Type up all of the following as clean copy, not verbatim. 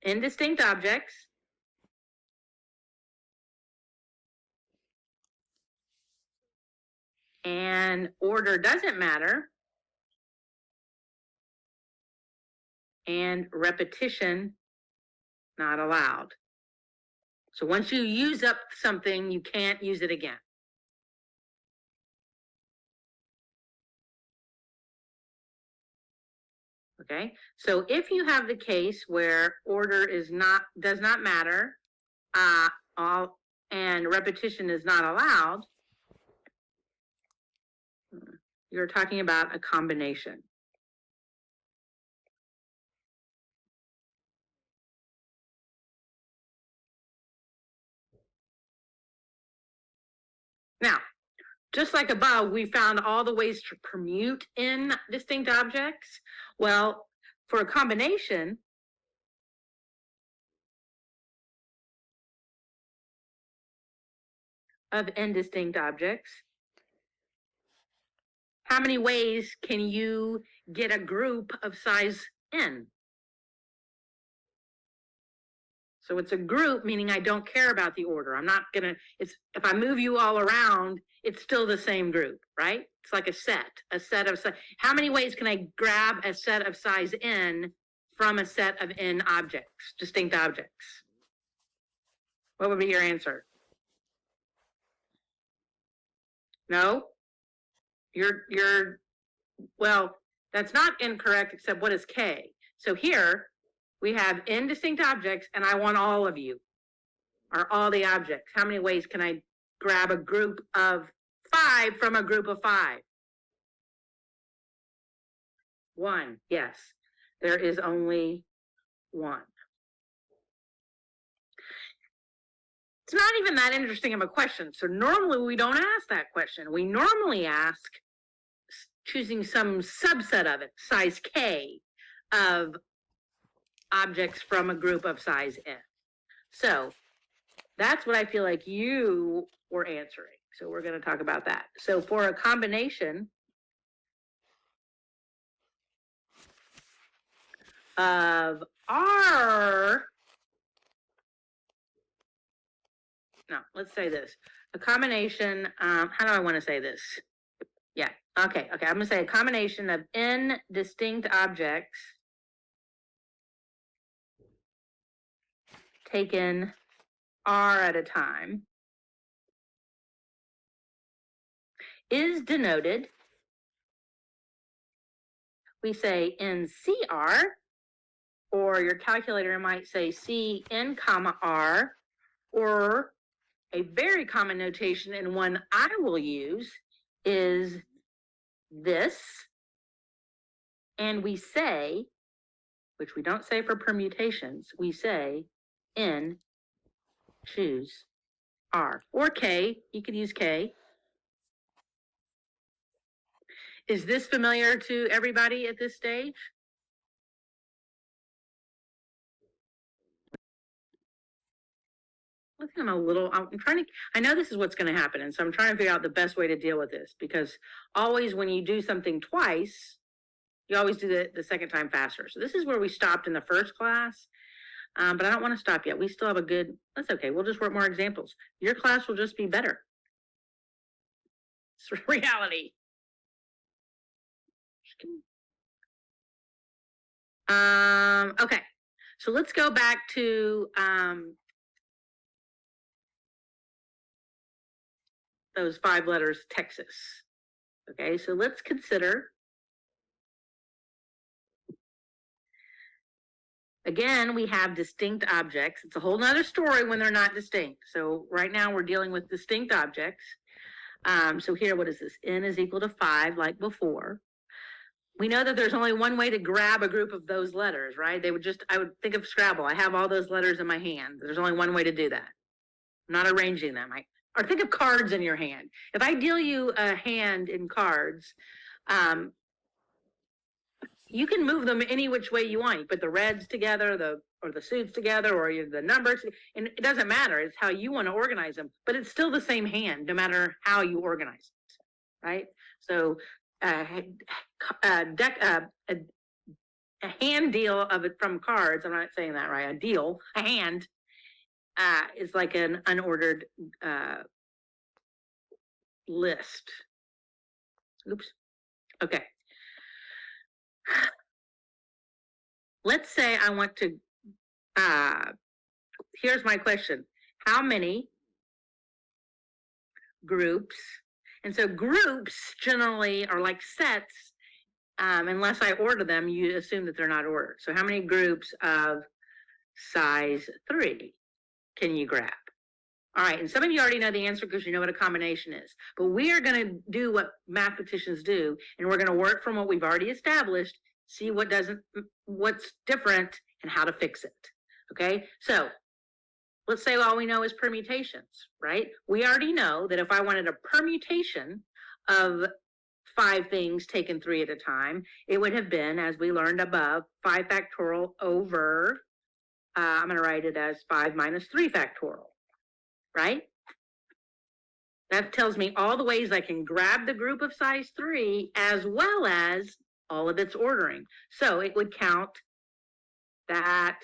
indistinct objects, and order doesn't matter, and repetition not allowed. So once you use up something, you can't use it again. Okay, so if you have the case where order does not matter, and repetition is not allowed, you're talking about a combination. Now, just like above, we found all the ways to permute in distinct objects. Well, for a combination, of indistinct objects, how many ways can you get a group of size n? So it's a group, meaning I don't care about the order. I'm not gonna, if I move you all around, it's still the same group, right? It's like a set of, how many ways can I grab a set of size n from a set of n objects, distinct objects? What would be your answer? No? Well, that's not incorrect, except what is k? So here, we have indistinct objects, and I want all of you, or all the objects. How many ways can I grab a group of 5 from a group of 5? 1, yes. There is only 1. It's not even that interesting of a question. So normally we don't ask that question. We normally ask choosing some subset of it, size k, of objects from a group of size n. So that's what I feel like you were answering. So we're going to talk about that. So for a combination of R, no, let's say this. A combination, how do I want to say this? Yeah, okay, I'm going to say a combination of n distinct objects taken R at a time is denoted, we say NCR, or your calculator might say CN comma R, or a very common notation and one I will use is this, and we say, which we don't say for permutations, we say N choose R, or K, you could use K. Is this familiar to everybody at this stage? I think I know this is what's going to happen, and so I'm trying to figure out the best way to deal with this, because always when you do something twice, you always do the second time faster. So this is where we stopped in the first class, but I don't want to stop yet. We still have that's okay. We'll just work more examples. Your class will just be better. It's reality. Okay, so let's go back to those 5 letters, Texas. Okay, so let's consider, again, we have distinct objects. It's a whole nother story when they're not distinct. So right now we're dealing with distinct objects. So here, what is this? N is equal to 5, like before. We know that there's only one way to grab a group of those letters, right? I would think of Scrabble. I have all those letters in my hand. There's only one way to do that. I'm not arranging them. Or think of cards in your hand. If I deal you a hand in cards, you can move them any which way you want. You put the reds together, or the suits together, or the numbers, and it doesn't matter. It's how you want to organize them, but it's still the same hand, no matter how you organize it, right? So a hand deal of it from cards. I'm not saying that right. A deal, a hand, is like an unordered list. Oops. Okay. Let's say I want to, here's my question. How many groups? And so groups generally are like sets. Unless I order them, you assume that they're not ordered. So how many groups of size 3 can you grab? All right, and some of you already know the answer because you know what a combination is. But we are going to do what mathematicians do, and we're going to work from what we've already established, see what's different, and how to fix it. Okay, so let's say all we know is permutations, right? We already know that if I wanted a permutation of 5 things taken 3 at a time, it would have been, as we learned above, 5 factorial over, I'm going to write it as 5 minus 3 factorial, right? That tells me all the ways I can grab the group of size 3 as well as all of its ordering. So it would count that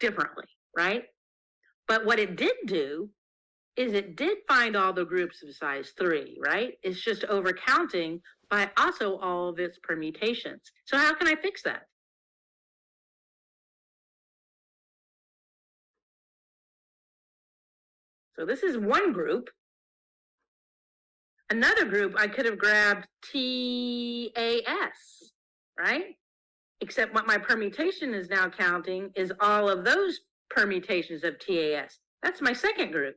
differently, right? But what it did do is it did find all the groups of size 3, right? It's just overcounting by also all of its permutations. So how can I fix that? So this is one group. Another group, I could have grabbed TAS, right? Except what my permutation is now counting is all of those permutations of TAS. That's my second group.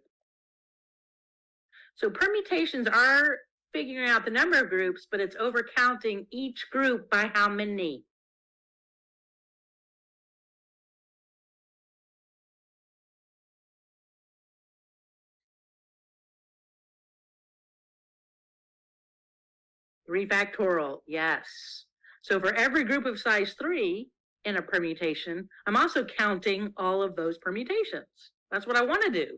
So permutations are figuring out the number of groups, but it's overcounting each group by how many? Three factorial, yes. So for every group of size 3 in a permutation, I'm also counting all of those permutations. That's what I want to do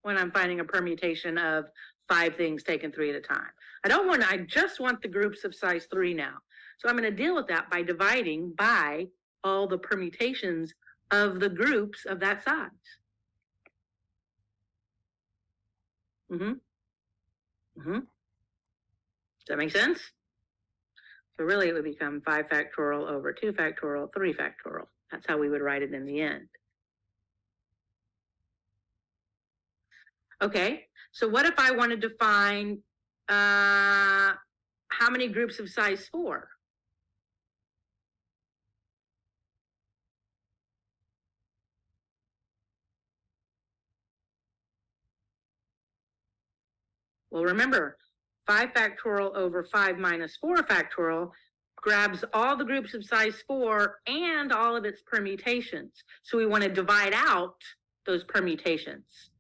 when I'm finding a permutation of 5 things taken 3 at a time. I just want the groups of size 3 now. So I'm going to deal with that by dividing by all the permutations of the groups of that size. Does that make sense? So really it would become 5 factorial over 2 factorial, 3 factorial. That's how we would write it in the end. Okay, so what if I wanted to find how many groups of size 4? Well, remember, 5 factorial over 5 minus 4 factorial grabs all the groups of size 4 and all of its permutations. So we want to divide out those permutations.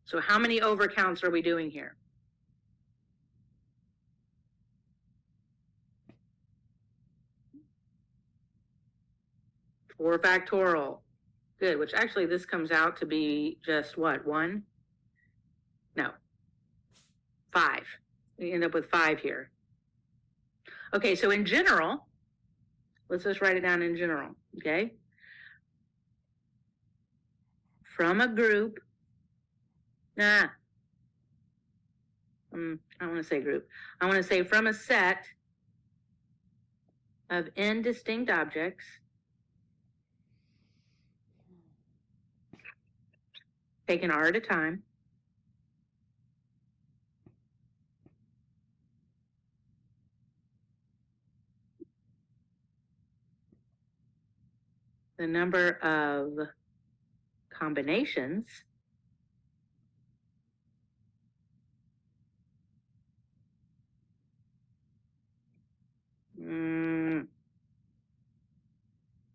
So how many overcounts are we doing here? Four factorial. Good, which actually this comes out to be just what, 1? No, 5. We end up with 5 here. Okay, so in general, let's just write it down in general, okay? From a group, I don't want to say group. I want to say from a set of n distinct objects, taken r at a time, the number of combinations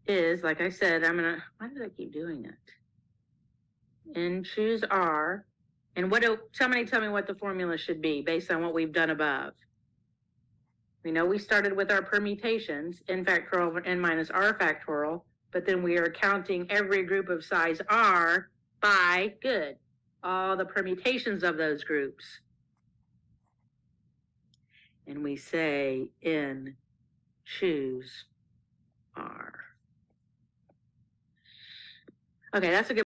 is, like I said, why did I keep doing it? And choose R. And somebody tell me what the formula should be based on what we've done above. We know we started with our permutations, n factorial over n minus r factorial, but then we are counting every group of size r by, good, all the permutations of those groups. And we say in, choose, R. Okay, that's a good